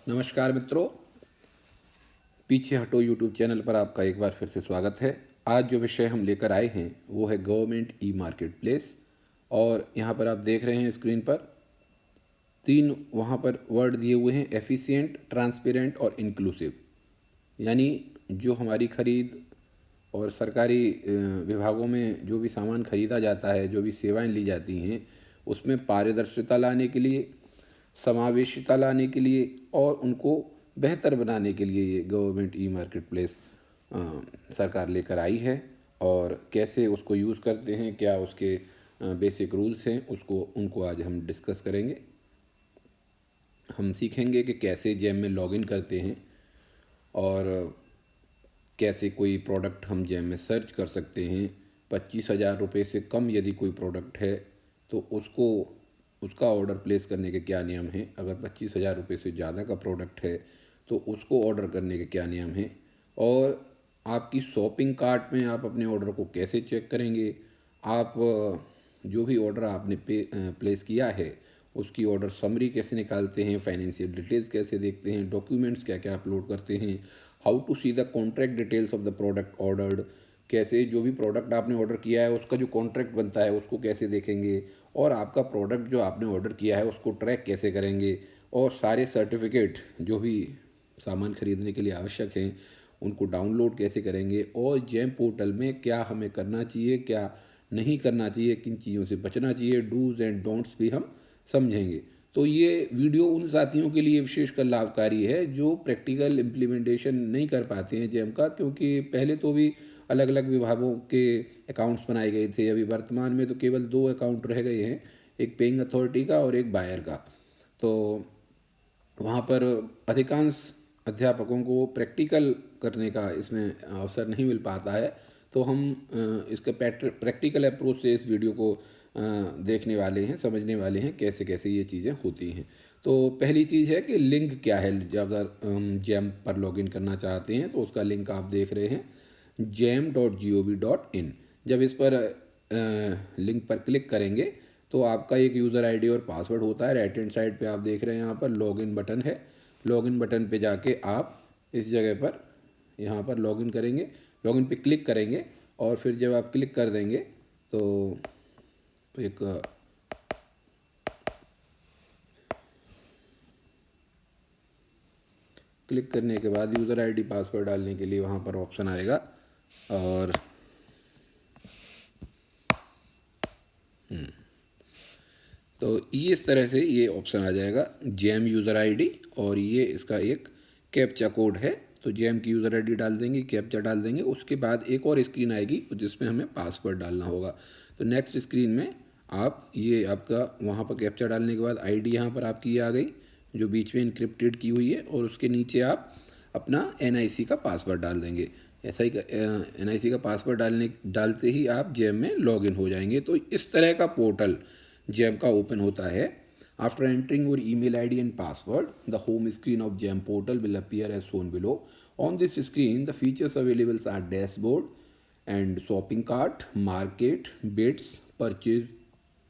नमस्कार मित्रों, पीछे हटो यूट्यूब चैनल पर आपका एक बार फिर से स्वागत है। आज जो विषय हम लेकर आए हैं वो है गवर्नमेंट ई मार्केट प्लेस। और यहाँ पर आप देख रहे हैं स्क्रीन पर तीन वहाँ पर वर्ड दिए हुए हैं: एफिशिएंट, ट्रांसपेरेंट और इंक्लूसिव। यानी जो हमारी खरीद और सरकारी विभागों में जो भी सामान खरीदा जाता है, जो भी सेवाएं ली जाती हैं, उसमें पारदर्शिता लाने के लिए, समावेशिता लाने के लिए और उनको बेहतर बनाने के लिए ये गवर्नमेंट ई मार्केट प्लेस सरकार लेकर आई है। और कैसे उसको यूज़ करते हैं, क्या उसके बेसिक रूल्स हैं, उसको उनको आज हम डिस्कस करेंगे। हम सीखेंगे कि कैसे जैम में लॉगिन करते हैं और कैसे कोई प्रोडक्ट हम जैम में सर्च कर सकते हैं। 25,000 रुपये से कम यदि कोई प्रोडक्ट है तो उसको उसका ऑर्डर प्लेस करने के क्या नियम हैं। अगर 25,000 रुपये से ज़्यादा का प्रोडक्ट है तो उसको ऑर्डर करने के क्या नियम हैं। और आपकी शॉपिंग कार्ट में आप अपने ऑर्डर को कैसे चेक करेंगे। आप जो भी ऑर्डर आपने प्लेस किया है उसकी ऑर्डर समरी कैसे निकालते हैं, फाइनेंशियल डिटेल्स कैसे देखते हैं, डॉक्यूमेंट्स क्या क्या अपलोड करते हैं, how to see the contract details of the product ordered, कैसे जो भी प्रोडक्ट आपने ऑर्डर किया है उसका जो कॉन्ट्रैक्ट बनता है उसको कैसे देखेंगे, और आपका प्रोडक्ट जो आपने ऑर्डर किया है उसको ट्रैक कैसे करेंगे, और सारे सर्टिफिकेट जो भी सामान खरीदने के लिए आवश्यक हैं उनको डाउनलोड कैसे करेंगे, और जैम पोर्टल में क्या हमें करना चाहिए, क्या नहीं करना चाहिए, किन चीज़ों से बचना चाहिए, डूज़ एंड डोंट्स भी हम समझेंगे। तो ये वीडियो उन साथियों के लिए विशेषकर लाभकारी है जो प्रैक्टिकल इम्प्लीमेंटेशन नहीं कर पाते हैं जैम का, क्योंकि पहले तो भी अलग अलग विभागों के अकाउंट्स बनाए गए थे। अभी वर्तमान में तो केवल दो अकाउंट रह गए हैं, एक पेइंग अथॉरिटी का और एक बायर का। तो वहाँ पर अधिकांश अध्यापकों को प्रैक्टिकल करने का इसमें अवसर नहीं मिल पाता है। तो हम इसके प्रैक्टिकल अप्रोच से इस वीडियो को देखने वाले हैं, समझने वाले हैं कैसे कैसे ये चीज़ें होती हैं। तो पहली चीज़ है कि लिंक क्या है। अगर हम जैम पर लॉगिन करना चाहते हैं तो उसका लिंक आप देख रहे हैं, jam.gov.in। जब इस पर लिंक पर क्लिक करेंगे तो आपका एक यूज़र आईडी और पासवर्ड होता है। राइट हैंड साइड पे आप देख रहे हैं यहाँ पर लॉगिन बटन है। लॉगिन बटन पे जाके आप इस जगह पर यहाँ पर लॉगिन करेंगे, लॉगिन पे क्लिक करेंगे और फिर जब आप क्लिक कर देंगे तो एक क्लिक करने के बाद यूज़र आईडी पासवर्ड डालने के लिए वहाँ पर ऑप्शन आएगा। और तो इस तरह से ये ऑप्शन आ जाएगा, जैम यूज़र आईडी, और ये इसका एक कैप्चा कोड है। तो जैम की यूज़र आईडी डाल देंगे, कैप्चा डाल देंगे, उसके बाद एक और स्क्रीन आएगी जिसमें हमें पासवर्ड डालना होगा। तो नेक्स्ट स्क्रीन में आप ये आपका वहाँ पर कैप्चा डालने के बाद आईडी यहाँ पर आपकी आ गई जो बीच में इनक्रिप्टेड की हुई है, और उसके नीचे आप अपना एनआईसी का पासवर्ड डाल देंगे। ऐसा ही एनआईसी का पासवर्ड डालते ही आप जैम में लॉगिन हो जाएंगे। तो इस तरह का पोर्टल जैम का ओपन होता है। After entering your email ID and password, the home screen of GeM portal will appear as shown below. On this screen the features available are dashboard and shopping cart, market, bids, purchase,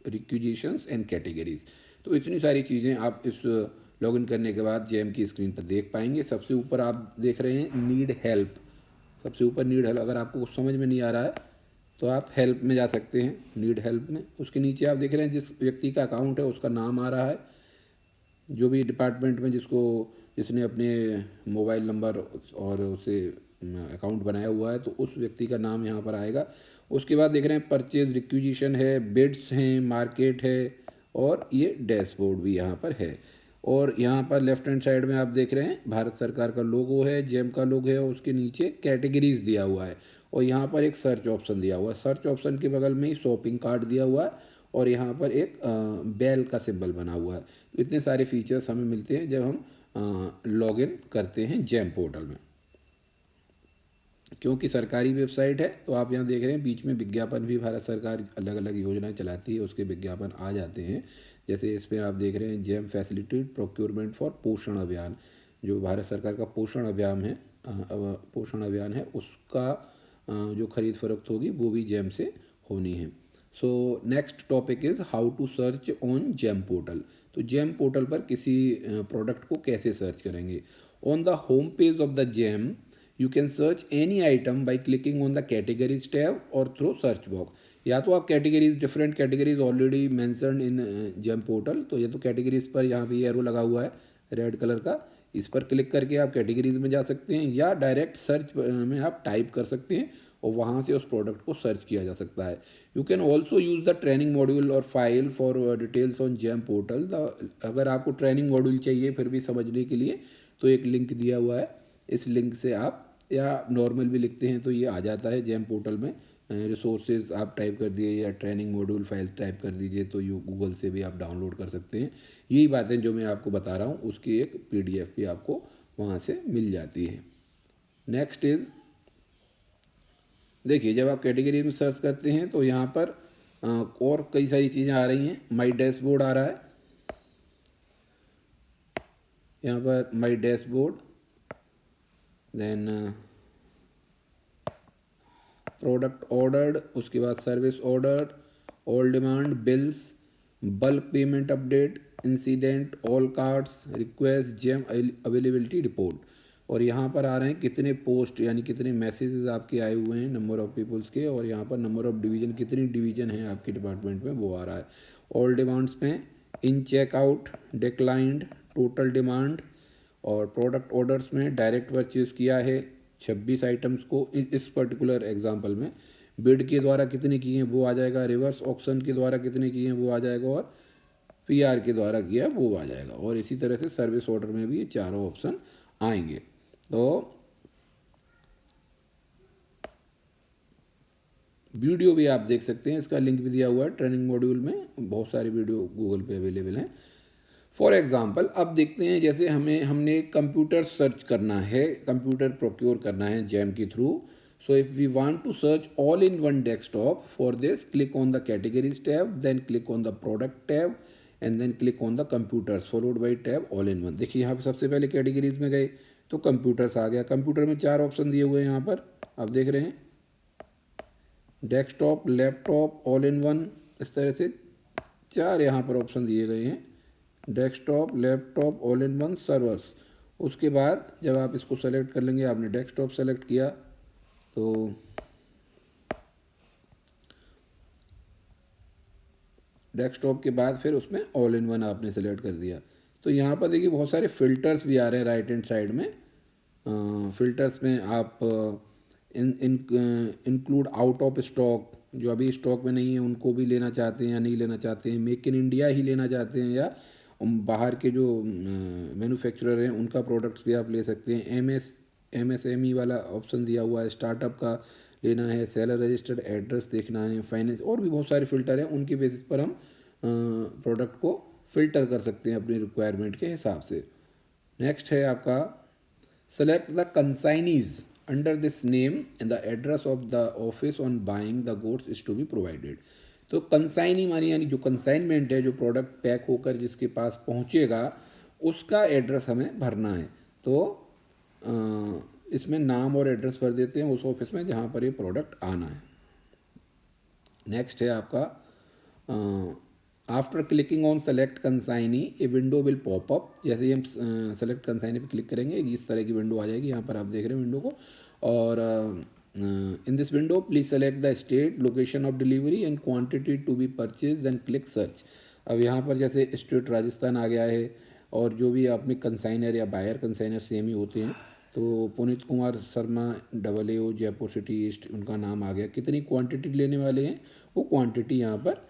requisitions and categories. तो इतनी सारी चीज़ें आप इस login करने के बाद jam की स्क्रीन पर देख पाएंगे। सबसे ऊपर आप देख रहे हैं नीड हेल्प, सबसे ऊपर नीड हेल्प। अगर आपको कुछ समझ में नहीं आ रहा है तो आप हेल्प में जा सकते हैं, नीड हेल्प में। उसके नीचे आप देख रहे हैं जिस व्यक्ति का अकाउंट है उसका नाम आ रहा है, जो भी डिपार्टमेंट में जिसने अपने मोबाइल नंबर और उसे अकाउंट बनाया हुआ है तो उस व्यक्ति का नाम यहाँ पर आएगा। उसके बाद देख रहे हैं परचेज, रिक्विजिशन है, बिड्स हैं, मार्केट है, और ये डैशबोर्ड भी यहाँ पर है। और यहाँ पर लेफ्ट हैंड साइड में आप देख रहे हैं भारत सरकार का लोगो है, जैम का लोगो है, और उसके नीचे कैटेगरीज दिया हुआ है, और यहाँ पर एक सर्च ऑप्शन दिया हुआ है। सर्च ऑप्शन के बगल में ही शॉपिंग कार्ट दिया हुआ है, और यहाँ पर एक बेल का सिंबल बना हुआ है। तो इतने सारे फीचर्स हमें मिलते हैं जब हम लॉगिन करते हैं जैम पोर्टल में। क्योंकि सरकारी वेबसाइट है तो आप यहाँ देख रहे हैं बीच में विज्ञापन भी भारत सरकार अलग अलग योजनाएं चलाती है, उसके विज्ञापन आ जाते हैं। जैसे इसमें आप देख रहे हैं जैम फैसिलिटेड प्रोक्योरमेंट फॉर पोषण अभियान, जो भारत सरकार का पोषण अभियान है, उसका जो खरीद फरोख्त होगी वो भी जैम से होनी है। So next topic is how to search on GeM portal. तो जेम पोर्टल पर किसी प्रोडक्ट को कैसे सर्च करेंगे। On the home page of the GeM you can search any item by clicking on the categories tab और थ्रू सर्च बॉक्स। या तो आप categories, different categories already mentioned in GeM portal, तो ये तो कैटेगरीज पर यहाँ पे एरो लगा हुआ है रेड कलर का, इस पर क्लिक करके आप कैटेगरीज में जा सकते हैं, या डायरेक्ट सर्च में आप टाइप कर सकते हैं और वहाँ से उस प्रोडक्ट को सर्च किया जा सकता है। You can also use the training module और file for details on GeM portal. अगर आपको ट्रेनिंग मॉड्यूल चाहिए फिर भी समझने के लिए, तो एक लिंक दिया हुआ है, इस लिंक से आप, या नॉर्मल भी लिखते हैं तो ये आ जाता है जेम पोर्टल में। रिसोर्सेज आप टाइप कर दिए या ट्रेनिंग मॉड्यूल फाइल टाइप कर दीजिए तो यू गूगल से भी आप डाउनलोड कर सकते हैं। यही बातें जो मैं आपको बता रहा हूँ उसकी एक PDF भी आपको वहाँ से मिल जाती है। नेक्स्ट इज़, देखिए जब आप कैटेगरी में सर्च करते हैं तो यहाँ पर और कई सारी चीज़ें आ रही हैं। माई डैशबोर्ड आ रहा है, यहाँ पर my dashboard, then product ordered, उसके बाद service order, all demand, bills, bulk payment update, incident, all cards, request, GeM availability report. और यहाँ पर आ रहे हैं कितने पोस्ट यानी कितने मैसेजेस आपके आए हुए हैं, नंबर ऑफ पीपल्स के, और यहाँ पर नंबर ऑफ डिवीजन, कितनी डिवीजन है आपके डिपार्टमेंट में वो आ रहा है। ऑल डिमांड्स में in checkout, declined, total demand, और प्रोडक्ट ऑर्डर्स में डायरेक्ट परचेज किया है 26 आइटम्स को इस पर्टिकुलर एग्जांपल में, बिड के द्वारा कितने किए हैं वो आ जाएगा, रिवर्स ऑक्शन के द्वारा कितने किए हैं वो आ जाएगा, और PR के द्वारा किया वो आ जाएगा। और इसी तरह से सर्विस ऑर्डर में भी ये चारों ऑप्शन आएंगे। तो वीडियो भी आप देख सकते हैं, इसका लिंक भी दिया हुआ है ट्रेनिंग मॉड्यूल में, बहुत सारे वीडियो गूगल पे अवेलेबल हैं। फॉर एग्जाम्पल अब देखते हैं, जैसे हमने कंप्यूटर सर्च करना है, कंप्यूटर प्रोक्योर करना है जेम के थ्रू। So if we want to search all in one desktop, for this click on the categories tab, then click on the product tab, and then click on the computers followed by tab all in one. देखिए यहाँ पे सबसे पहले categories में गए तो computers आ गया। Computer में 4 ऑप्शन दिए हुए हैं, यहाँ पर आप देख रहे हैं, desktop, laptop, all in one, इस तरह से 4 यहाँ पर ऑप्शन दिए गए हैं, desktop, laptop, all in one, servers. उसके बाद जब आप इसको सेलेक्ट कर लेंगे, आपने डेस्कटॉप सेलेक्ट किया तो डेस्कटॉप के बाद फिर उसमें ऑल इन वन आपने सेलेक्ट कर दिया। तो यहाँ पर देखिए बहुत सारे फ़िल्टर्स भी आ रहे हैं राइट हैंड साइड में। फ़िल्टर्स में आप इंक्लूड आउट ऑफ स्टॉक, जो अभी स्टॉक में नहीं है उनको भी लेना चाहते हैं या नहीं लेना चाहते हैं, मेक इन इंडिया ही लेना चाहते हैं, या बाहर के जो मैन्युफैक्चरर हैं उनका प्रोडक्ट्स भी आप ले सकते हैं। MSME वाला ऑप्शन दिया हुआ है, स्टार्टअप का लेना है, सेलर रजिस्टर्ड एड्रेस देखना है, फाइनेंस, और भी बहुत सारे फ़िल्टर हैं, उनके बेसिस पर हम प्रोडक्ट को फ़िल्टर कर सकते हैं अपनी रिक्वायरमेंट के हिसाब से। नेक्स्ट है आपका select the consignees under this name and the address of the office on buying the goods is to be provided. तो कंसाइनी मानी यानी जो कंसाइनमेंट है, जो प्रोडक्ट पैक होकर जिसके पास पहुंचेगा उसका एड्रेस हमें भरना है। तो इसमें नाम और एड्रेस भर देते हैं उस ऑफिस में जहाँ पर ये प्रोडक्ट आना है। नेक्स्ट है आपका after clicking on select consignee a window will pop up. जैसे ही हम सेलेक्ट कंसाइनी पे क्लिक करेंगे इस तरह की विंडो आ जाएगी, यहाँ पर आप देख रहे हैं विंडो को। और in this window please select the state, location of delivery and quantity to be purchase, then click search. अब यहाँ पर जैसे स्टेट राजस्थान आ गया है, और जो भी आपने कंसाइनर या बायर कंसाइनर सेम ही होते हैं, तो Puneet Kumar Sharma AAO Jaipur city east उनका नाम आ गया। कितनी क्वांटिटी लेने वाले हैं वो क्वांटिटी यहाँ पर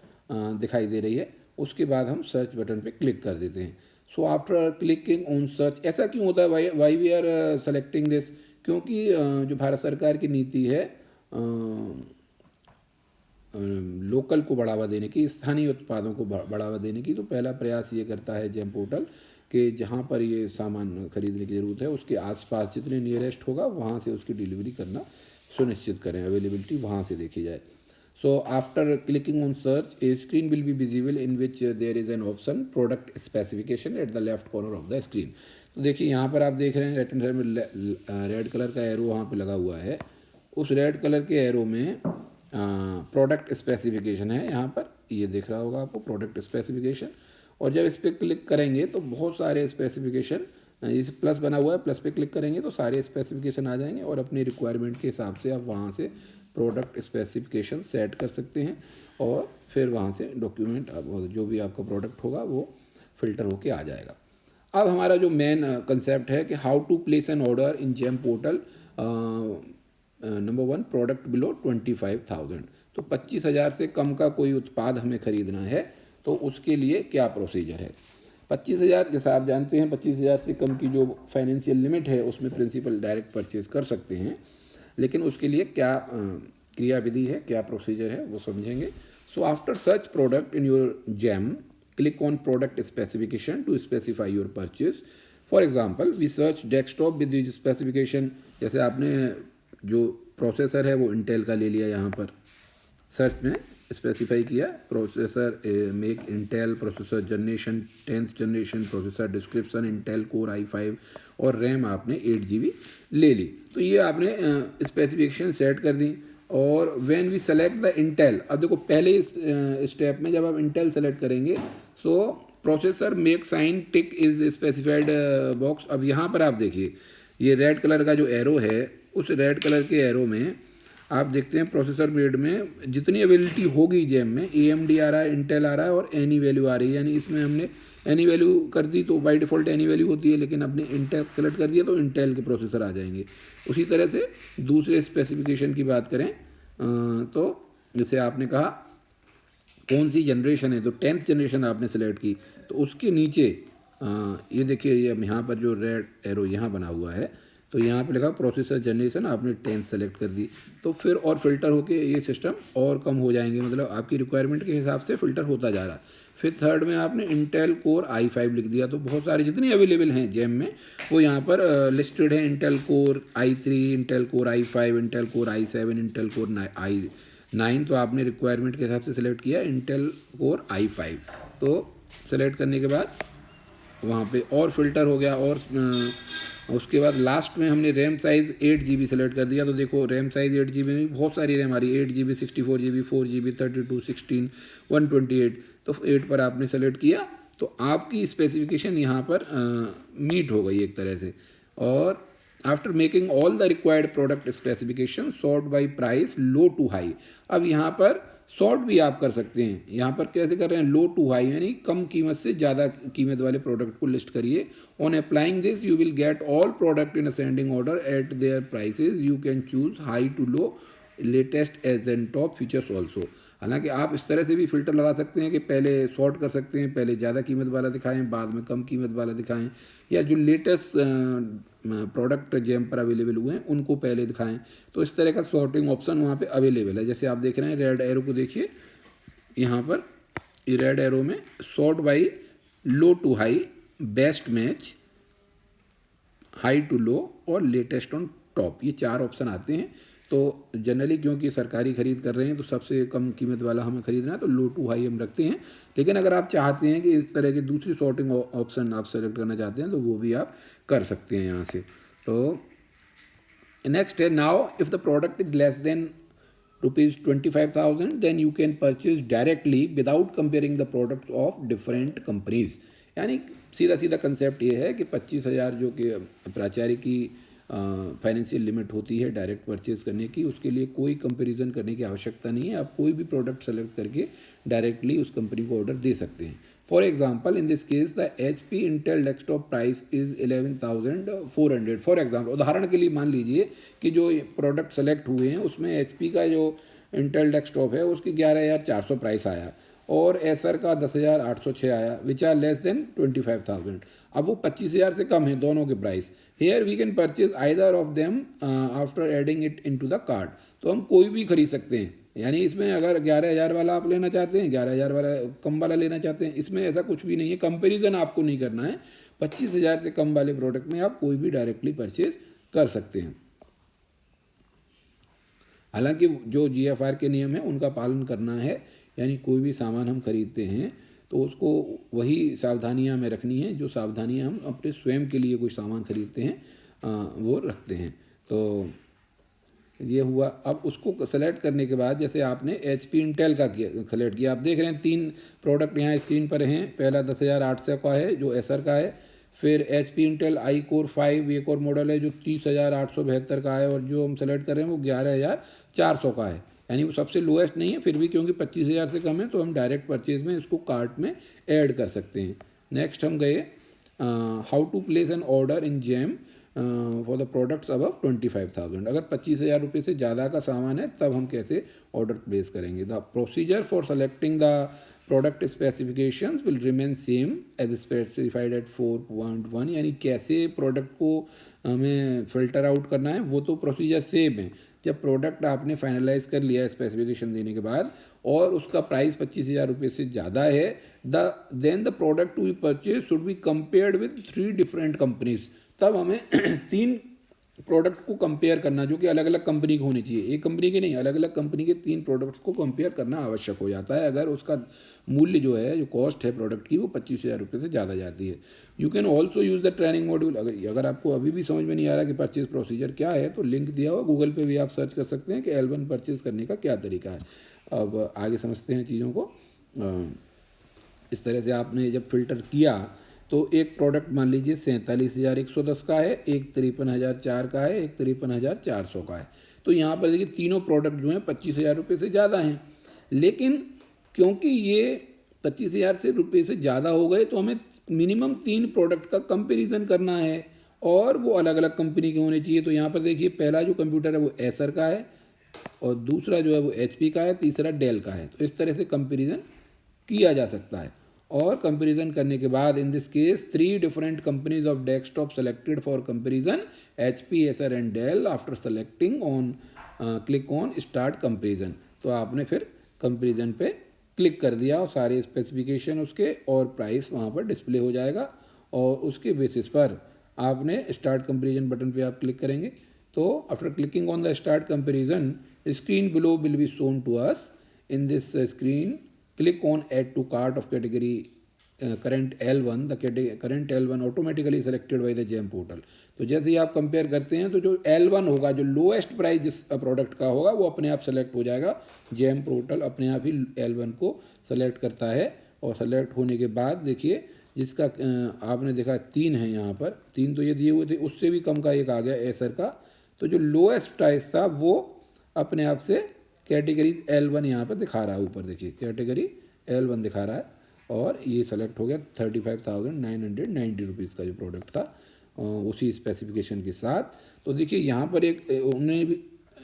दिखाई दे रही है। उसके बाद हम सर्च बटन पे क्लिक कर देते हैं। So after clicking on search, ऐसा क्यों होता है, why we are selecting this, क्योंकि जो भारत सरकार की नीति है लोकल को बढ़ावा देने की, स्थानीय उत्पादों को बढ़ावा देने की, तो पहला प्रयास ये करता है जेम पोर्टल कि जहाँ पर ये सामान खरीदने की ज़रूरत है उसके आसपास जितने नियरेस्ट होगा वहाँ से उसकी डिलीवरी करना सुनिश्चित करें, अवेलेबिलिटी वहाँ से देखी जाए। So after clicking on search, a screen will be visible in which there is an option product specification at the left corner of the screen. तो देखिए यहाँ पर आप देख रहे हैं राइट हैंड साइड में रेड कलर का एरो वहाँ पे लगा हुआ है। उस रेड कलर के एरो में प्रोडक्ट स्पेसिफिकेशन है यहाँ पर, ये दिख रहा होगा आपको प्रोडक्ट स्पेसिफिकेशन। और जब इस पर क्लिक करेंगे तो बहुत सारे स्पेसिफिकेशन, इस प्लस बना हुआ है, प्लस पे क्लिक करेंगे तो सारे स्पेसिफिकेशन आ जाएंगे और अपनी रिक्वायरमेंट के हिसाब से आप वहाँ से प्रोडक्ट स्पेसिफिकेशन सेट कर सकते हैं और फिर वहाँ से डॉक्यूमेंट जो भी आपका प्रोडक्ट होगा वो फिल्टर होके आ जाएगा। अब हमारा जो मेन कंसेप्ट है कि how to place an order in GeM portal. Number 1, product below 25,000। तो 25,000 से कम का कोई उत्पाद हमें खरीदना है तो उसके लिए क्या प्रोसीजर है। 25,000 जैसा आप जानते हैं, 25,000 से कम की जो फाइनेंशियल लिमिट है उसमें प्रिंसिपल डायरेक्ट परचेज कर सकते हैं, लेकिन उसके लिए क्या क्रियाविधि है, क्या प्रोसीजर है वो समझेंगे। So after search product in your GeM, click on product specification to specify your purchase. For example we search desktop with this specification. जैसे आपने जो प्रोसेसर है वो इंटेल का ले लिया, यहाँ पर सर्च में स्पेसिफाई किया processor make Intel, processor generation 10th generation, processor description Intel core i5 और रैम आपने 8 GB ले ली। तो ये आपने स्पेसिफिकेशन सेट कर दी। और when we select the Intel, अब देखो पहले इस स्टेप में जब आप इंटेल सेलेक्ट करेंगे so processor make sign tick is specified box. अब यहाँ पर आप देखिए ये रेड कलर का जो एरो है, उस रेड कलर के एरो में आप देखते हैं प्रोसेसर मेड में जितनी अवेलेबिलिटी होगी जेम में, AMD आ रहा है, इंटेल आ रहा है और एनी वैल्यू आ रही है। यानी इसमें हमने एनी वैल्यू कर दी तो बाय डिफ़ॉल्ट एनी वैल्यू होती है, लेकिन अपने इंटेल सेलेक्ट कर दिया तो इंटेल के प्रोसेसर आ जाएंगे। उसी तरह से दूसरे स्पेसिफिकेशन की बात करें तो जैसे आपने कहा कौन सी जनरेशन है, तो 10th जनरेशन आपने सेलेक्ट की तो उसके नीचे ये देखिए ये यहाँ पर जो रेड एरो यहाँ बना हुआ है तो यहाँ पे लिखा प्रोसेसर जनरेशन, आपने 10th सेलेक्ट कर दी तो फिर और फिल्टर होके ये सिस्टम और कम हो जाएंगे, मतलब आपकी रिक्वायरमेंट के हिसाब से फिल्टर होता जा रहा है। फिर थर्ड में आपने इंटेल कोर i5 लिख दिया, तो बहुत सारी जितनी अवेलेबल हैं जेम में वो यहाँ पर लिस्टेड है। Intel core i3, Intel core i5, Intel core i7, Intel core i9। तो आपने रिक्वायरमेंट के हिसाब से सिलेक्ट किया इंटेल कोर i5। तो सेलेक्ट करने के बाद वहाँ पे और फिल्टर हो गया। और उसके बाद लास्ट में हमने रैम साइज़ 8 GB सेलेक्ट कर दिया। तो देखो रैम साइज़ 8 GB में बहुत सारी रैम आ रही है, 8 GB, 64 GB, 4 GB, 32, 16, 128। तो 8 पर आपने सेलेक्ट किया तो आपकी स्पेसिफिकेशन यहाँ पर मीट हो गई एक तरह से। और after making all the required product specification sort by price low to high. अब यहाँ पर सॉर्ट भी आप कर सकते हैं। यहाँ पर कैसे कर रहे हैं, लो टू हाई, यानी कम कीमत से ज़्यादा कीमत वाले प्रोडक्ट को लिस्ट करिए। On applying this you will get all product in ascending order at their prices. You can choose high to low, latest as and top features also. हालांकि आप इस तरह से भी फिल्टर लगा सकते हैं कि पहले सॉर्ट कर सकते हैं, पहले ज़्यादा कीमत वाला दिखाएं, बाद में कम कीमत वाला दिखाएं, या जो लेटेस्ट प्रोडक्ट जेम पर अवेलेबल हुए हैं उनको पहले दिखाएं। तो इस तरह का सॉर्टिंग ऑप्शन वहाँ पे अवेलेबल है। जैसे आप देख रहे हैं रेड एरो को देखिए, यहाँ पर ये रेड एरो में sort by low to high, best match, high to low और लेटेस्ट ऑन टॉप, ये 4 ऑप्शन आते हैं। तो जनरली क्योंकि सरकारी खरीद कर रहे हैं तो सबसे कम कीमत वाला हमें खरीदना है तो लो टू हाई हम रखते हैं। लेकिन अगर आप चाहते हैं कि इस तरह की दूसरी सॉर्टिंग ऑप्शन आप सेलेक्ट करना चाहते हैं तो वो भी आप कर सकते हैं यहाँ से। तो नेक्स्ट है, now if the product is less than ₹25,000 then you can purchase directly without comparing the products of different companies. यानी सीधा सीधा कंसेप्ट ये है कि 25,000 जो कि प्राचार्य की फाइनेंशियल लिमिट होती है डायरेक्ट परचेज करने की, उसके लिए कोई कंपैरिजन करने की आवश्यकता नहीं है। आप कोई भी प्रोडक्ट सेलेक्ट करके डायरेक्टली उस कंपनी को ऑर्डर दे सकते हैं। For example in this case the HP Intel desktop price is 11,400। For example, उदाहरण के लिए मान लीजिए कि जो प्रोडक्ट सेलेक्ट हुए हैं उसमें HP का जो इंटेल डेस्कटॉप है उसकी 11,400 प्राइस आया और एसर का 10,806 आया, विच आर लेस देन 25,000। अब वो 25,000 से कम है दोनों के price. Here we can purchase either of them after adding it into the cart. तो हम कोई भी खरीद सकते हैं। यानी इसमें अगर 11,000 वाला आप लेना चाहते हैं, 11,000 वाला कम वाला लेना चाहते हैं, इसमें ऐसा कुछ भी नहीं है, कंपेरिजन आपको नहीं करना है। 25,000 से कम वाले प्रोडक्ट में आप कोई भी डायरेक्टली परचेज कर सकते हैं। हालांकि जो GFR के नियम है उनका पालन करना है, यानी कोई भी सामान हम खरीदते हैं तो उसको वही सावधानियां हमें रखनी है जो सावधानियां हम अपने स्वयं के लिए कोई सामान खरीदते हैं वो रखते हैं। तो ये हुआ। अब उसको सेलेक्ट करने के बाद जैसे आपने HP इंटेल का सेलेक्ट किया, आप देख रहे हैं 3 प्रोडक्ट यहाँ स्क्रीन पर हैं। पहला 10,800 का है जो एसर का है, फिर HP इंटेल iCore 5 एक और मॉडल है जो 30,872 का है, और जो हम सेलेक्ट कर रहे हैं वो 11,400 का है, यानी वो सबसे लोएस्ट नहीं है, फिर भी क्योंकि 25,000 से कम है तो हम डायरेक्ट परचेज में इसको कार्ट में ऐड कर सकते हैं। नेक्स्ट हम गए how to place an order in GeM for the products above 25,000। अगर 25,000 रुपये से ज़्यादा का सामान है तब हम कैसे ऑर्डर प्लेस करेंगे। The procedure for selecting the product specifications will remain same as specified at 4.1, यानी कैसे प्रोडक्ट को हमें फ़िल्टर आउट करना है वो तो प्रोसीजर सेम है। जब प्रोडक्ट आपने फाइनलाइज कर लिया है स्पेसिफिकेशन देने के बाद और उसका प्राइस 25,000 रुपये से ज़्यादा है, then the product to be purchase should be compared with 3 different companies. तब हमें 3 प्रोडक्ट को कंपेयर करना जो कि अलग अलग कंपनी की होनी चाहिए, एक कंपनी की नहीं, अलग अलग कंपनी के 3 प्रोडक्ट्स को कंपेयर करना आवश्यक हो जाता है अगर उसका मूल्य जो है, जो कॉस्ट है प्रोडक्ट की, वो 25,000 रुपये से ज़्यादा जाती है। You can also use the training module. अगर आपको अभी भी समझ में नहीं आ रहा कि परचेज प्रोसीजर क्या है तो लिंक दिया हुआ गूगल पे भी आप सर्च कर सकते हैं कि L1 परचेज करने का क्या तरीका है। अब आगे समझते हैं चीज़ों को। इस तरह से आपने जब फिल्टर किया तो एक प्रोडक्ट मान लीजिए 47,110 का है, एक 53,004 का है, एक 53,400 का है। तो यहाँ पर देखिए तीनों प्रोडक्ट जो हैं 25,000 रुपये से ज़्यादा हैं, लेकिन क्योंकि ये 25,000 से रुपये से ज़्यादा हो गए तो हमें मिनिमम 3 प्रोडक्ट का कंपेरिजन करना है और वो अलग अलग कंपनी के होने चाहिए। तो यहाँ पर देखिए पहला जो कंप्यूटर है वो एसर का है और दूसरा जो है वो HP का है, तीसरा डेल का है। तो इस तरह से कंपेरिजन किया जा सकता है। और कंपैरिजन करने के बाद in this case 3 different companies of desktop selected for comparison HP, Acer and Dell. After selecting on click on start comparison. तो आपने फिर कंपैरिजन पे क्लिक कर दिया और सारे स्पेसिफिकेशन उसके और प्राइस वहाँ पर डिस्प्ले हो जाएगा, और उसके बेसिस पर आपने स्टार्ट कंपैरिजन बटन पे आप क्लिक करेंगे। तो after clicking on the start comparison screen below will be shown to us. In this screen click on add to cart of category current L1, the current L1 automatically selected by the GEM portal। तो जैसे ही आप compare करते हैं तो जो L1 होगा, जो lowest price जिस प्रोडक्ट का होगा वो अपने आप सेलेक्ट हो जाएगा। GEM पोर्टल अपने आप ही L1 को सेलेक्ट करता है, और सेलेक्ट होने के बाद देखिए जिसका आपने देखा 3 है यहाँ पर, 3 तो ये दिए हुए थे, उससे भी कम का एक आ गया एसर का। तो जो लोएस्ट प्राइस था वो अपने आप से कैटेगरीज L1 यहाँ पर दिखा रहा है, ऊपर देखिए कैटेगरी L1 दिखा रहा है, और ये सेलेक्ट हो गया 35,990 रुपीज़ का जो प्रोडक्ट था उसी स्पेसिफिकेशन के साथ। तो देखिए यहाँ पर एक उन्होंने भी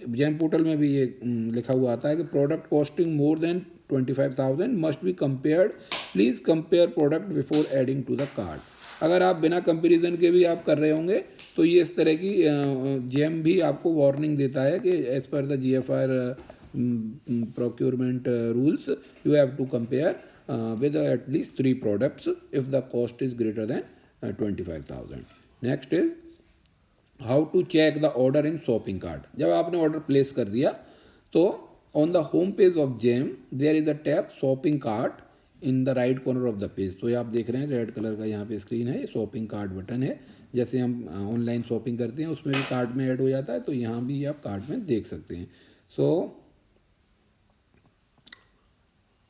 जेम पोर्टल में भी ये लिखा हुआ आता है कि product costing more than 25,000 must be compared, please compare product before adding to the cart. अगर आप बिना कंपैरिजन के भी आप कर रहे होंगे तो ये इस तरह की जेम भी आपको वार्निंग देता है कि as per the GFR procurement rules you have to compare with at least 3 products if the cost is greater than 25,000। next is how to check the order in shopping cart। जब आपने order place कर दिया तो on the home page of GEM there is a tab shopping cart in the right corner of the page। तो ये आप देख रहे हैं रेड कलर का यहाँ पे स्क्रीन है, ये शॉपिंग कार्ट बटन है। जैसे हम ऑनलाइन शॉपिंग करते हैं उसमें भी कार्ट में ऐड हो जाता है, तो यहाँ भी आप कार्ट में देख सकते हैं। सो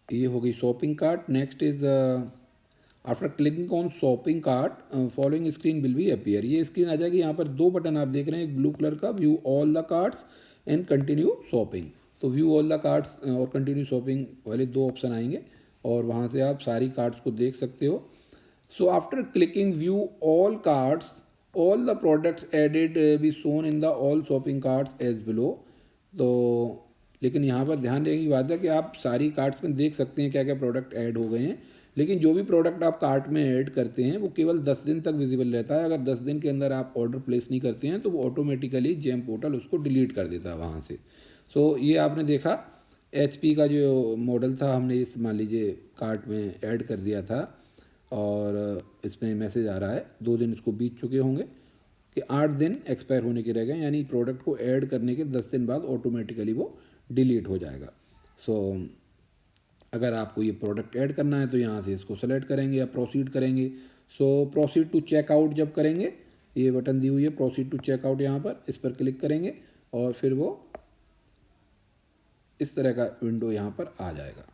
ये हो गई shopping cart. Next is after clicking on shopping cart following screen will B appear. ये स्क्रीन आ जाएगी। यहाँ पर 2 बटन आप देख रहे हैं, एक ब्लू कलर का view all the carts and continue shopping. तो व्यू ऑल द कार्ट्स और कंटिन्यू शॉपिंग वाले 2 ऑप्शन आएंगे और वहाँ से आप सारी कार्ट्स को देख सकते हो। So after clicking view all carts all the products added be shown in the all shopping carts as below. तो लेकिन यहाँ पर ध्यान देने की बात है कि आप सारी कार्ट्स में देख सकते हैं क्या क्या प्रोडक्ट ऐड हो गए हैं, लेकिन जो भी प्रोडक्ट आप कार्ट में ऐड करते हैं वो केवल 10 दिन तक विजिबल रहता है। अगर 10 दिन के अंदर आप ऑर्डर प्लेस नहीं करते हैं तो वो ऑटोमेटिकली जेम पोर्टल उसको डिलीट कर देता है वहाँ से। सो ये आपने देखा HP का जो मॉडल था, हमने इस मान लीजिए कार्ट में ऐड कर दिया था और इसमें मैसेज आ रहा है 2 दिन इसको बीत चुके होंगे कि 8 दिन एक्सपायर होने के रह गए, यानी प्रोडक्ट को ऐड करने के 10 दिन बाद ऑटोमेटिकली वो डिलीट हो जाएगा। सो अगर आपको ये प्रोडक्ट ऐड करना है तो यहाँ से इसको सेलेक्ट करेंगे या प्रोसीड करेंगे। सो प्रोसीड टू चेकआउट जब करेंगे, ये बटन दी हुई है प्रोसीड टू चेकआउट, यहाँ पर इस पर क्लिक करेंगे और फिर वो इस तरह का विंडो यहाँ पर आ जाएगा।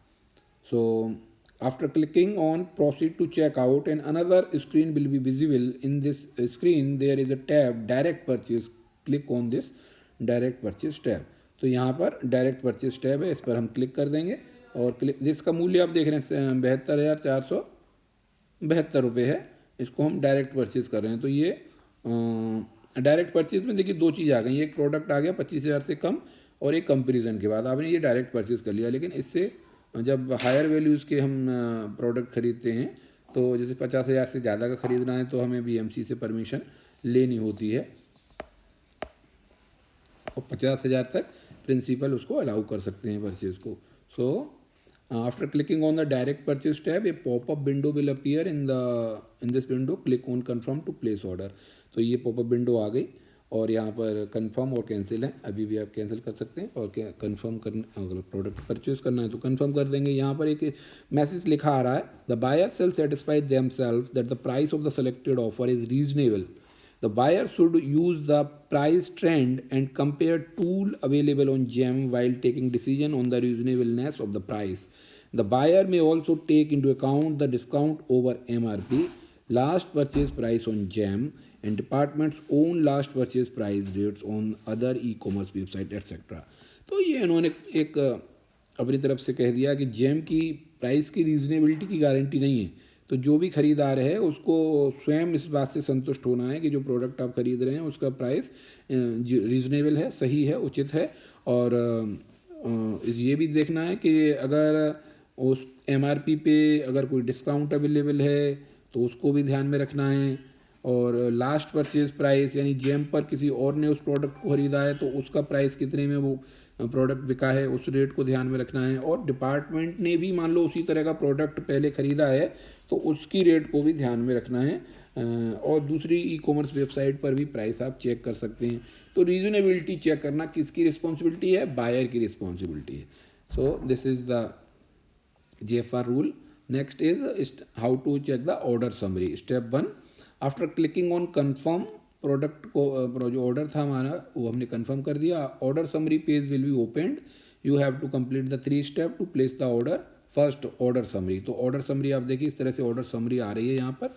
So after clicking on proceed to check out and another screen will be visible. In this screen there is a tab direct purchase, click on this direct purchase tab. तो यहाँ पर डायरेक्ट परचेज टैब है, इस पर हम click कर देंगे और क्लिक, जिसका मूल्य आप देख रहे हैं 72,472 है। इसको हम डायरेक्ट परचेज कर रहे हैं। तो ये डायरेक्ट परचेज में देखिए दो चीज़ आ गई, एक प्रोडक्ट आ गया 25,000 से कम और एक कंपेरिजन के बाद आपने ये डायरेक्ट परचेज कर लिया। लेकिन इससे जब हायर वैल्यूज़ के हम प्रोडक्ट खरीदते हैं, तो जैसे 50,000 से ज़्यादा का खरीदना है तो हमें बीएमसी से परमिशन लेनी होती है और 50,000 तक प्रिंसिपल उसको अलाउ कर सकते हैं परचेज को। So after clicking on the direct purchase tab a popup window will appear in this window, click on confirm to place order. तो ये पॉपअप विंडो आ गई और यहाँ पर कंफर्म और कैंसिल है, अभी भी आप कैंसिल कर सकते हैं और क्या कंफर्म करना, अगर प्रोडक्ट परचेज करना है तो कंफर्म कर देंगे। यहाँ पर एक मैसेज लिखा आ रहा है, the buyer shall satisfied themselves that the price of the selected offer is reasonable. The buyer should use the price trend and compare tool available on GEM while taking decision on the reasonableness of the price. The buyer may also take into account the discount over MRP, last purchase price on GEM, and department's own last purchase price rates on other e-commerce website, etc. तो ये इन्होंने एक अपनी तरफ से कह दिया कि जेम की प्राइस की रीजनेबिलिटी की गारंटी नहीं है। तो जो भी खरीदार है उसको स्वयं इस बात से संतुष्ट होना है कि जो प्रोडक्ट आप खरीद रहे हैं उसका प्राइस रीजनेबल है, सही है, उचित है। और ये भी देखना है कि अगर उस एमआरपी पे अगर कोई डिस्काउंट अवेलेबल है तो उसको भी ध्यान में रखना है। और लास्ट परचेज प्राइस यानी जेम पर किसी और ने उस प्रोडक्ट को खरीदा है तो उसका प्राइस कितने में वो प्रोडक्ट बिका है, उस रेट को ध्यान में रखना है। और डिपार्टमेंट ने भी मान लो उसी तरह का प्रोडक्ट पहले ख़रीदा है तो उसकी रेट को भी ध्यान में रखना है। और दूसरी ई कॉमर्स वेबसाइट पर भी प्राइस आप चेक कर सकते हैं। तो रीजनेबिलिटी चेक करना किसकी रिस्पॉन्सिबिलिटी है? बायर की रिस्पॉन्सिबिलिटी है। So this is the JFR rule. Next is how to check the order summary. Step 1, after clicking on confirm, product को जो ऑर्डर था हमारा वो हमने कंफर्म कर दिया। Order summary page will be opened, you have to complete the 3 step to place the order. First order summary, तो order summary आप देखिए इस तरह से ऑर्डर समरी आ रही है। यहाँ पर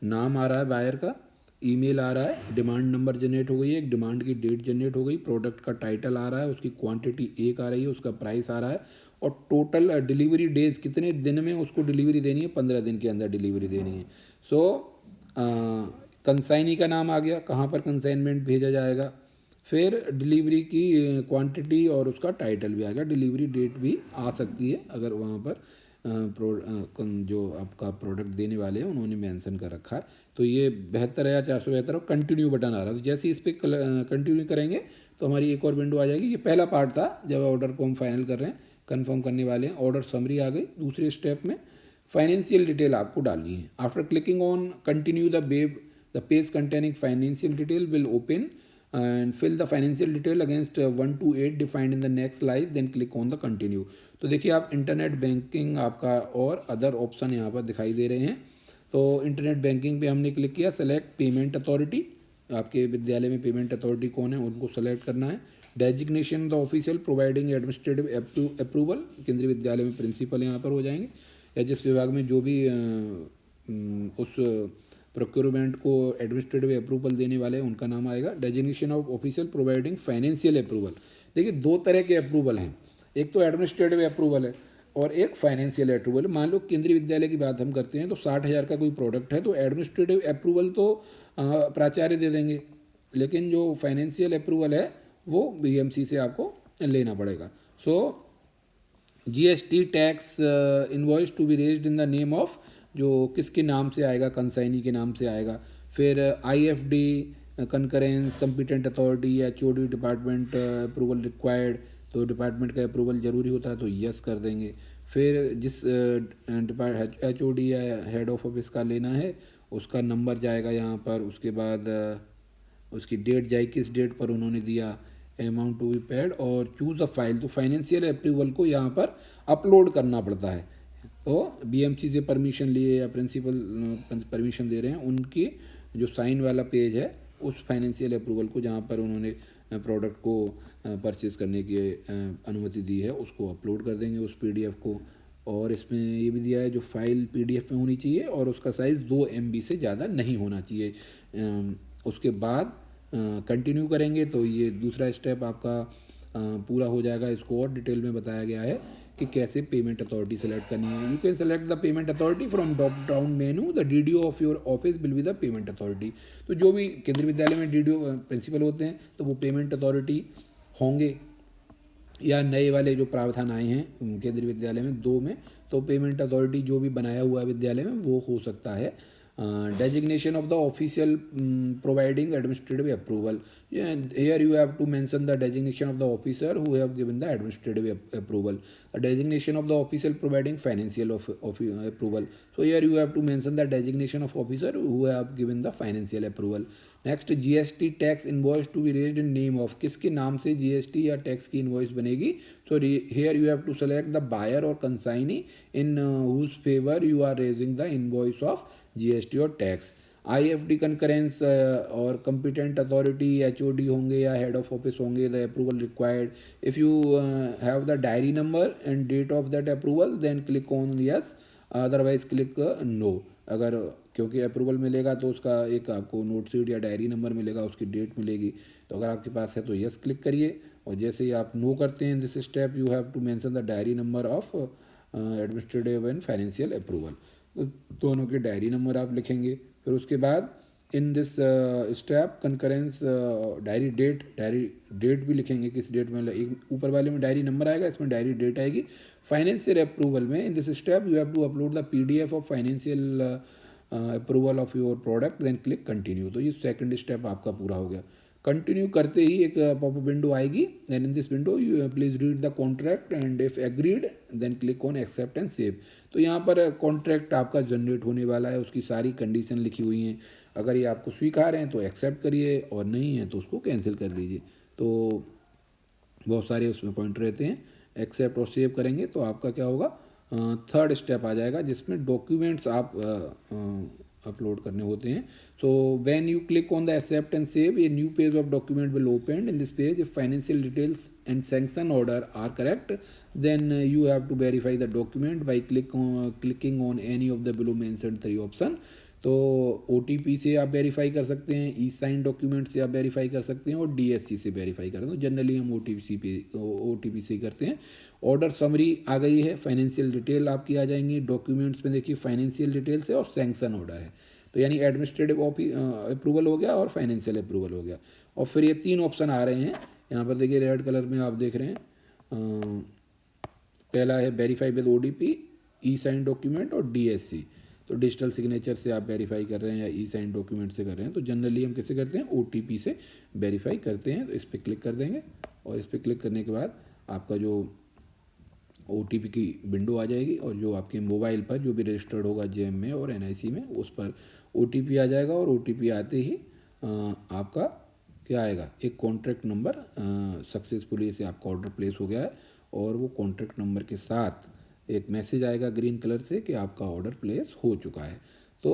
नाम आ रहा है बायर का, ईमेल आ रहा है, डिमांड नंबर जनरेट हो गई है, एक डिमांड की डेट जनरेट हो गई, प्रोडक्ट का टाइटल आ रहा है, उसकी क्वांटिटी 1 आ रही है, उसका प्राइस आ रहा है और टोटल डिलीवरी डेज कितने दिन में उसको डिलीवरी देनी है, 15 दिन के अंदर डिलीवरी देनी है। सो कंसाइनी का नाम आ गया, कहाँ पर कंसाइनमेंट भेजा जाएगा, फिर डिलीवरी की क्वांटिटी और उसका टाइटल भी आ गया, डिलीवरी डेट भी आ सकती है अगर वहाँ पर जो आपका प्रोडक्ट देने वाले हैं उन्होंने मेंशन कर रखा है। तो ये 72,472 और कंटिन्यू बटन आ रहा है। तो जैसे इस पर कंटिन्यू करेंगे तो हमारी एक और विंडो आ जाएगी। ये पहला पार्ट था जब ऑर्डर को हम फाइनल कर रहे हैं, कंफर्म करने वाले हैं। ऑर्डर समरी आ गई। दूसरे स्टेप में फाइनेंशियल डिटेल आपको डालनी है। After clicking on continue the page containing financial detail will open and fill the financial detail against 1 to 8 defined in the next slide, then click on the continue। तो देखिए आप internet banking आपका और other option यहाँ पर दिखाई दे रहे हैं। तो इंटरनेट बैंकिंग पे हमने क्लिक किया, सेलेक्ट पेमेंट अथॉरिटी, आपके विद्यालय में पेमेंट अथॉरिटी कौन है उनको सेलेक्ट करना है। Designation the official providing administrative approval, केंद्रीय विद्यालय में प्रिंसिपल यहाँ पर हो जाएंगे या जिस विभाग में जो भी उस प्रोक्योरमेंट को एडमिनिस्ट्रेटिव अप्रूवल देने वाले उनका नाम आएगा। Designation of official providing financial approval, देखिए 2 तरह के अप्रूवल हैं, एक तो एडमिनिस्ट्रेटिव अप्रूवल है और एक फाइनेंशियल अप्रूवल। मान लो केंद्रीय विद्यालय की बात हम करते हैं तो 60,000 का कोई प्रोडक्ट है तो एडमिनिस्ट्रेटिव अप्रूवल तो प्राचार्य दे देंगे, लेकिन जो फाइनेंशियल अप्रूवल है वो BMC से आपको लेना पड़ेगा। So GST tax invoice to be raised in the name of, जो किसके नाम से आएगा, कंसाइनी के नाम से आएगा। फिर IFD कंकरेंस कंपिटेंट अथॉरिटी या HOD डिपार्टमेंट अप्रूवल रिक्वायर्ड, तो डिपार्टमेंट का अप्रूवल ज़रूरी होता है तो यस कर देंगे। फिर जिस HOD या हेड ऑफ ऑफिस का लेना है उसका नंबर जाएगा यहाँ पर, उसके बाद उसकी डेट जाए किस डेट पर उन्होंने दिया, अमाउंट टू बी पेड और चूज़ अ फाइल। तो फाइनेंशियल अप्रूवल को यहाँ पर अपलोड करना पड़ता है। तो BMC से परमिशन लिए या प्रिंसिपल परमिशन दे रहे हैं उनकी जो साइन वाला पेज है उस फाइनेंशियल अप्रूवल को जहाँ पर उन्होंने प्रोडक्ट को परचेज़ करने की अनुमति दी है उसको अपलोड कर देंगे उस पीडीएफ को। और इसमें ये भी दिया है जो फाइल पीडीएफ में होनी चाहिए और उसका साइज़ 2 MB से ज़्यादा नहीं होना चाहिए। उसके बाद कंटिन्यू करेंगे तो ये दूसरा स्टेप आपका पूरा हो जाएगा। इसको और डिटेल में बताया गया है कि कैसे पेमेंट अथॉरिटी सेलेक्ट करनी है। You can select the payment authority from drop down menu, the DDO of your office will be the payment authority. तो जो भी केंद्रीय विद्यालय में डीडीओ प्रिंसिपल होते हैं तो वो पेमेंट अथॉरिटी होंगे, या नए वाले जो प्रावधान आए हैं केंद्रीय विद्यालय में 2 में, तो पेमेंट अथॉरिटी जो भी बनाया हुआ है विद्यालय में वो हो सकता है। Designation of the official providing administrative approval, here you have to mention the designation of the officer who have given the administrative approval. The designation of the official providing financial approval, so here you have to mention the designation of officer who have given the financial approval. Next GST tax invoice to be raised in name of, किसके नाम से GST या tax की invoice बनेगी। So here you have to select the buyer और consignee in whose favour you are raising the invoice of GST और tax. IFD concurrence और competent authority HOD होंगे या हेड ऑफ ऑफिस होंगे, the approval required. If you have the diary number and date of that approval then click on yes, otherwise click no. अगर क्योंकि approval मिलेगा तो उसका एक आपको नोट शीट या डायरी नंबर मिलेगा, उसकी डेट मिलेगी, तो अगर आपके पास है तो यस क्लिक करिए। और जैसे ही आप नो करते हैं this step you have to mention the diary number of administrative and financial approval, तो दोनों के डायरी नंबर आप लिखेंगे। फिर उसके बाद in this step concurrence diary date भी लिखेंगे, किस डेट में, एक ऊपर वाले में डायरी नंबर आएगा, इसमें डायरी डेट आएगी। फाइनेंशियल अप्रूवल में in this step you have to upload the PDF of financial approval of your product then click continue. तो ये सेकंड स्टेप आपका पूरा हो गया। कंटिन्यू करते ही एक पॉपअप विंडो आएगी, then in this window you please read the contract and if agreed then click on accept and save. तो यहाँ पर कॉन्ट्रैक्ट आपका जनरेट होने वाला है, उसकी सारी कंडीशन लिखी हुई हैं। अगर ये आपको स्वीकार हैं तो एक्सेप्ट करिए और नहीं है तो उसको कैंसिल कर दीजिए। तो बहुत सारे उसमें पॉइंट रहते हैं। एक्सेप्ट और सेव करेंगे तो आपका क्या होगा, थर्ड स्टेप आ जाएगा जिसमें डॉक्यूमेंट्स आप अपलोड करने होते हैं। So when you click on the accept and save, a new page of document will open. In this page if financial details and sanction order are correct then you have to verify the document by clicking on any of the below mentioned 3 option. तो OTP से आप verify कर सकते हैं, ई sign document से आप verify कर सकते हैं और DSC से वेरीफाई करते हैं। जनरली हम OTP से ही करते हैं। ऑर्डर समरी आ गई है, फाइनेंशियल डिटेल आपकी आ जाएंगी। डॉक्यूमेंट्स में देखिए फाइनेंशियल डिटेल्स है और सैंक्शन ऑर्डर है, तो यानी एडमिनिस्ट्रेटिव अप्रूवल हो गया और फाइनेंशियल अप्रूवल हो गया। और फिर ये 3 ऑप्शन आ रहे हैं यहाँ पर, देखिए रेड कलर में आप देख रहे हैं। पहला है verify with OTP, e sign document और DSC। तो डिजिटल सिग्नेचर से आप वेरीफाई कर रहे हैं या ई साइन डॉक्यूमेंट से कर रहे हैं, तो जनरली हम कैसे करते हैं, OTP से वेरीफाई करते हैं। तो इस पर क्लिक कर देंगे और इस पर क्लिक करने के बाद आपका जो OTP की विंडो आ जाएगी और जो आपके मोबाइल पर जो भी रजिस्टर्ड होगा JM में और NIC में उस पर OTP आ जाएगा। और OTP आते ही आपका क्या आएगा, एक कॉन्ट्रैक्ट नंबर, सक्सेसफुली से आपका ऑर्डर प्लेस हो गया है। और वो कॉन्ट्रैक्ट नंबर के साथ एक मैसेज आएगा ग्रीन कलर से कि आपका ऑर्डर प्लेस हो चुका है। तो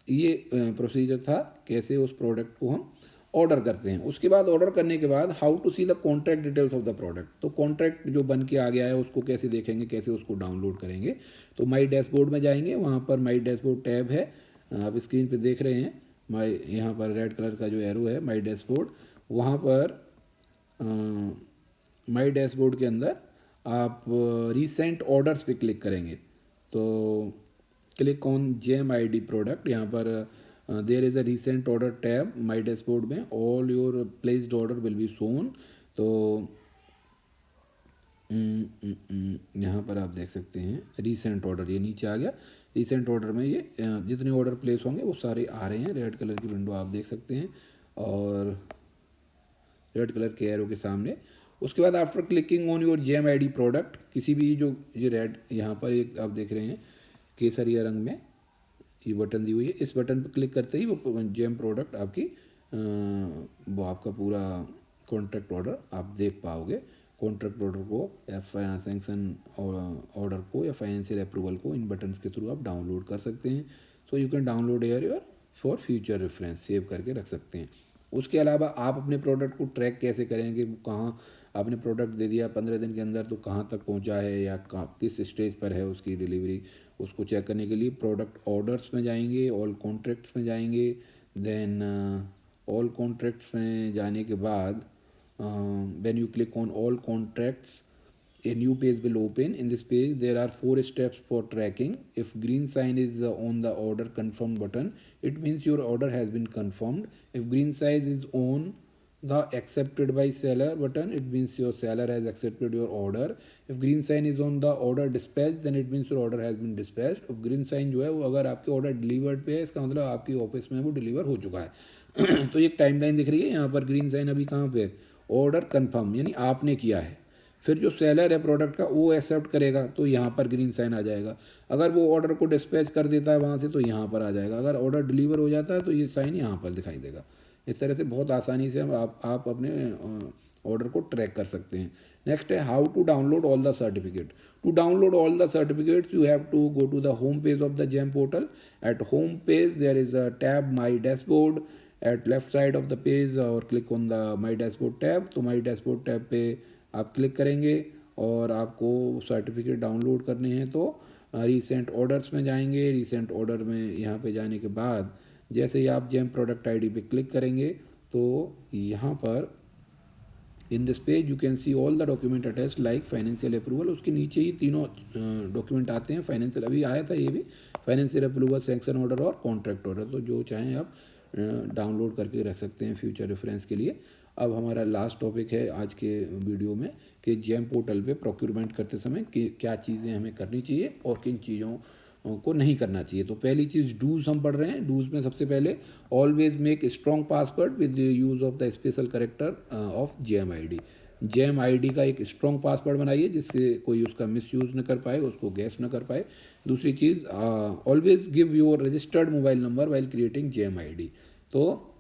ये प्रोसीजर था कैसे उस प्रोडक्ट को हम ऑर्डर करते हैं। उसके बाद ऑर्डर करने के बाद how to see the contract details of the product, तो कॉन्ट्रैक्ट जो बन के आ गया है उसको कैसे देखेंगे, कैसे उसको डाउनलोड करेंगे। तो माई डैशबोर्ड में जाएंगे, वहाँ पर माई डैशबोर्ड टैब है, आप स्क्रीन पे देख रहे हैं। माई यहाँ पर रेड कलर का जो एरो है माई डैशबोर्ड, वहाँ पर माई डैशबोर्ड के अंदर आप रिसेंट ऑर्डर्स पे क्लिक करेंगे। तो क्लिक ऑन JMID प्रोडक्ट, यहाँ पर there is a recent order tab my dashboard में, all your placed order will be shown. तो यहाँ पर आप देख सकते हैं रिसेंट ऑर्डर, ये नीचे आ गया। रिसेंट ऑर्डर में ये जितने ऑर्डर प्लेस होंगे वो सारे आ रहे हैं। रेड कलर की विंडो आप देख सकते हैं और रेड कलर के एरो के सामने। उसके बाद after clicking on your JMID product, किसी भी जो ये रेड यहाँ पर एक आप देख रहे हैं केसरिया रंग में ये बटन दी हुई है, इस बटन पर क्लिक करते ही वो JM प्रोडक्ट आपकी वो आपका पूरा कॉन्ट्रैक्ट ऑर्डर आप देख पाओगे। कॉन्ट्रैक्ट ऑर्डर को या सैंक्शन ऑर्डर को या फाइनेंशियल अप्रूवल को इन बटन्स के थ्रू आप डाउनलोड कर सकते हैं। So you can download your for future reference, save करके रख सकते हैं। उसके अलावा आप अपने प्रोडक्ट को ट्रैक कैसे करेंगे, कहाँ आपने प्रोडक्ट दे दिया 15 दिन के अंदर, तो कहाँ तक पहुँचा है या किस स्टेज पर है उसकी डिलीवरी, उसको चेक करने के लिए प्रोडक्ट ऑर्डर्स में जाएंगे, ऑल कॉन्ट्रैक्ट्स में जाएंगे। देन ऑल कॉन्ट्रैक्ट्स में जाने के बाद when you click on all contracts, a new page will open. In this page there are 4 steps for tracking. If green sign is on the order confirm button, it means your order has been confirmed. If green sign is on the accepted by seller button, it means your seller has accepted your order. If green sign is on the order dispatched, then it means your order has been dispatched. If green sign जो है वो अगर आपके order delivered पे है, इसका मतलब आपकी ऑफिस में वो डिलीवर हो चुका है। तो एक टाइमलाइन दिख रही है यहाँ पर, ग्रीन साइन अभी कहाँ पे, ऑर्डर कंफर्म यानी आपने किया है। फिर जो सेलर है प्रोडक्ट का वो एक्सेप्ट करेगा तो यहाँ पर ग्रीन साइन आ जाएगा। अगर वो ऑर्डर को डिस्पैच कर देता है वहाँ से तो यहाँ पर आ जाएगा। अगर ऑर्डर डिलीवर हो जाता है तो ये साइन यहाँ पर दिखाई देगा। इस तरह से बहुत आसानी से आप अपने ऑर्डर को ट्रैक कर सकते हैं। नेक्स्ट है how to download all the certificate. To download all the certificates you have to go to the home page of the GeM portal. At home page there is a tab my dashboard at left side of the page, और click on the my dashboard tab. तो my dashboard tab पे आप click करेंगे और आपको certificate download करने हैं तो रीसेंट ऑर्डर्स में जाएंगे। रीसेंट ऑर्डर में यहाँ पे जाने के बाद जैसे ही आप जेम प्रोडक्ट आईडी पे क्लिक करेंगे तो यहाँ पर इन this page you can see all the document attach like financial approval. उसके नीचे ही तीनों डॉक्यूमेंट आते हैं। फाइनेंशियल अभी आया था ये भी, फाइनेंशियल अप्रूवल, सैंक्शन ऑर्डर और कॉन्ट्रैक्ट ऑर्डर। तो जो चाहें आप डाउनलोड करके रख सकते हैं फ्यूचर रेफरेंस के लिए। अब हमारा लास्ट टॉपिक है आज के वीडियो में कि जेम पोर्टल पे प्रोक्यूरमेंट करते समय कि क्या चीज़ें हमें करनी चाहिए और किन चीज़ों को नहीं करना चाहिए। तो पहली चीज़ डूज हम पढ़ रहे हैं। डूज में सबसे पहले always make strong password with use of the special character of GeM ID. GeM ID का एक स्ट्रॉन्ग पासवर्ड बनाइए जिससे कोई उसका मिसयूज़ न कर पाए, उसको गैस न कर पाए। दूसरी चीज़ always give your registered mobile number while creating GeM ID. तो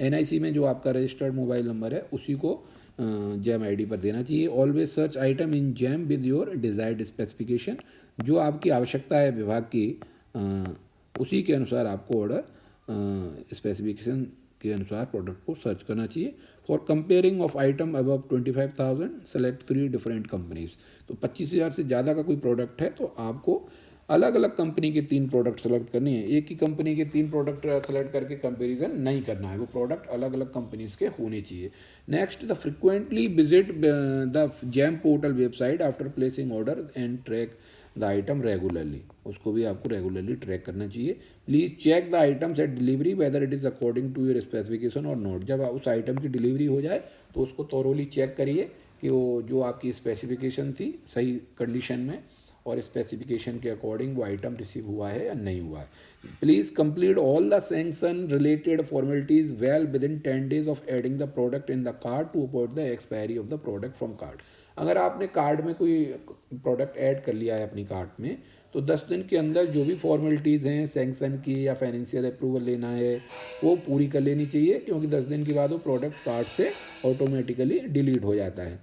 NIC में जो आपका रजिस्टर्ड मोबाइल नंबर है उसी को जेम आईडी पर देना चाहिए। Always search item in GeM with your desired specification. जो आपकी आवश्यकता है विभाग की उसी के अनुसार आपको ऑर्डर स्पेसिफिकेशन के अनुसार प्रोडक्ट को सर्च करना चाहिए। For comparing of item above 25,000 select 3 different companies. तो 25,000 से ज़्यादा का कोई प्रोडक्ट है तो आपको अलग अलग कंपनी के 3 प्रोडक्ट सेलेक्ट करनी है। एक ही कंपनी के 3 प्रोडक्ट सेलेक्ट करके कंपैरिजन नहीं करना है, वो प्रोडक्ट अलग अलग कंपनीज के होने चाहिए। Next, the frequently visit the GeM portal website after placing order and track the item regularly. उसको भी आपको रेगुलरली ट्रैक करना चाहिए। Please check the items at delivery whether it is according to your specification और not. जब उस item की delivery हो जाए तो उसको थोरोली चेक करिए कि वो जो आपकी स्पेसिफिकेशन थी सही कंडीशन में और स्पेसिफिकेशन के अकॉर्डिंग वो आइटम रिसीव हुआ है या नहीं हुआ है। Please complete all the sanction related formalities well within 10 days of adding the product in the card to avoid the expiry of the product from card. अगर आपने कार्ड में कोई प्रोडक्ट ऐड कर लिया है अपनी कार्ट में तो 10 दिन के अंदर जो भी फॉर्मेलिटीज़ हैं सैंक्शन की या फाइनेंशियल अप्रूवल लेना है वो पूरी कर लेनी चाहिए, क्योंकि 10 दिन के बाद वो प्रोडक्ट कार्ट से ऑटोमेटिकली डिलीट हो जाता है।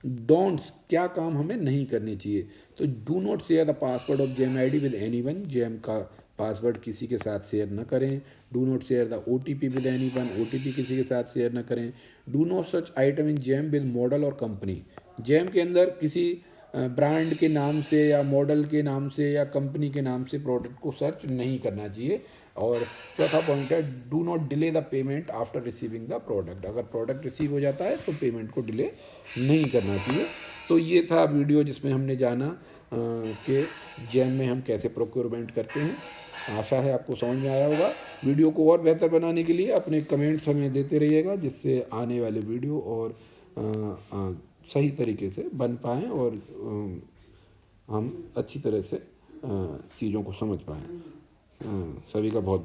डोंट्स, क्या काम हमें नहीं करने चाहिए। तो do not share the password of GeM ID with anyone. GeM का पासवर्ड किसी के साथ शेयर न करें। Do not share the OTP with anyone. OTP किसी के साथ शेयर न करें। Do not search item in GeM with model और कंपनी। जेम के अंदर किसी ब्रांड के नाम से या मॉडल के नाम से या कंपनी के नाम से प्रोडक्ट को सर्च नहीं करना चाहिए। और चौथा पॉइंट है do not delay the payment after receiving the product. अगर प्रोडक्ट रिसीव हो जाता है तो पेमेंट को डिले नहीं करना चाहिए। तो ये था वीडियो जिसमें हमने जाना कि जेम में हम कैसे प्रोक्योरमेंट करते हैं। आशा है आपको समझ में आया होगा। वीडियो को और बेहतर बनाने के लिए अपने कमेंट्स हमें देते रहिएगा जिससे आने वाले वीडियो और सही तरीके से बन पाएँ और हम अच्छी तरह से चीज़ों को समझ पाएँ। सभी का बहुत